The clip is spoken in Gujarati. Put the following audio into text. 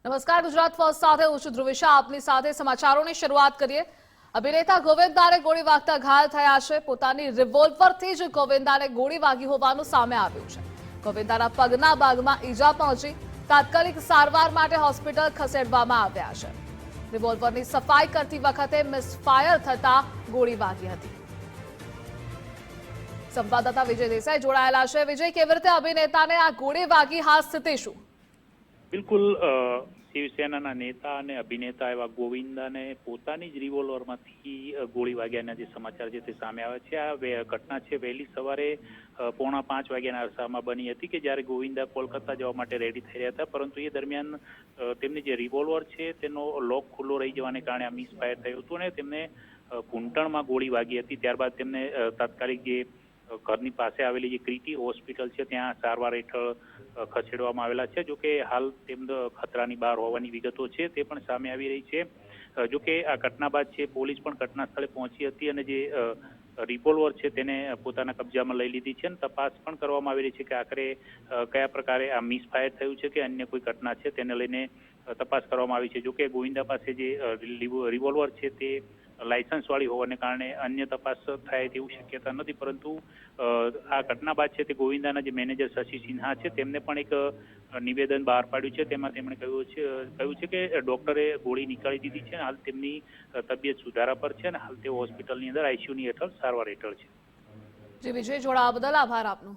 નમસ્કાર, ગુજરાત ફર્સ્ટ સાથે હું છું ધ્રુવિશા. આપની સાથે સમાચારોની શરૂઆત કરીએ. અભિનેતા ગોવિંદાને ગોળી વાગતા ઘાયલ થયા છે. પોતાની રિવોલ્વરથી જ ગોવિંદાને ગોળી વાગી હોવાનું સામે આવ્યું છે. ગોવિંદાના પગના ભાગમાં ઈજા પહોંચી તાત્કાલિક સારવાર માટે હોસ્પિટલ ખસેડવામાં આવ્યા છે. રિવોલ્વરની સફાઈ કરતી વખતે મિસફાયર થતા ગોળી વાગી હતી. સંવાદદાતા વિજય દેસાઈ જોડાયેલા છે. વિજય, કેવી રીતે અભિનેતાને આ ગોળી વાગી, હાલ સ્થિતિ શું? બિલકુલ શિવસેનાના નેતા અને અભિનેતા એવા ગોવિંદાને પોતાની જ રિવોલ્વરમાંથી ગોળી વાગ્યાના જે સમાચાર છે તે સામે આવે છે. આ ઘટના છે વહેલી સવારે 4:45 વાગ્યાના અરસામાં બની હતી કે જ્યારે ગોવિંદા કોલકાતા જવા માટે રેડી થઈ રહ્યા હતા, પરંતુ એ દરમિયાન તેમની જે રિવોલ્વર છે તેનો લોક ખુલ્લો રહી જવાને કારણે આ મિસફાયર થયું હતું અને તેમને ઘૂંટણમાં ગોળી વાગી હતી. ત્યારબાદ તેમને તાત્કાલિક જે ઘરની પાસે આવેલી જે ક્રિટી હોસ્પિટલ છે ત્યાં સારવાર હેઠળ ખસેડવામાં આવેલા છે. જોકે હાલ તેમને ખતરાની બહાર હોવાની વિગતો છે તે પણ સામે આવી રહી છે. જોકે આ ઘટના બાદ છે પોલીસ પણ ઘટના સ્થળે પહોંચી હતી અને જે રિવોલ્વર છે તેને પોતાના કબજામાં લઈ લીધી છે અને તપાસ પણ કરવામાં આવી રહી છે કે આખરે કયા પ્રકારે આ મિસફાયર થયું છે કે અન્ય કોઈ ઘટના છે તેને લઈને તપાસ કરવામાં આવી છે. જોકે ગોવિંદા પાસે જે રિવોલ્વર છે તે લાયસન્સ વાળી હોવાને કારણે અન્ય તપાસ થાય તેવું શક્યતા નથી, પરંતુ આ ઘટના બાદ છે તે ગોવિંદાના જે મેનેજર શશી સિન્હા છે તેમને પણ એક નિવેદન બહાર પાડ્યું છે. તેમાં તેમણે કહ્યું છે કે ડોક્ટરે ગોળી નીકાળી દીધી છે. હાલ તેમની તબિયત સુધારા પર છે અને હાલ તેઓ હોસ્પિટલની અંદર આઈસીયુની હેઠળ સારવાર હેઠળ છે. જી વિજય, જોડાવા બદલ આભાર આપનો.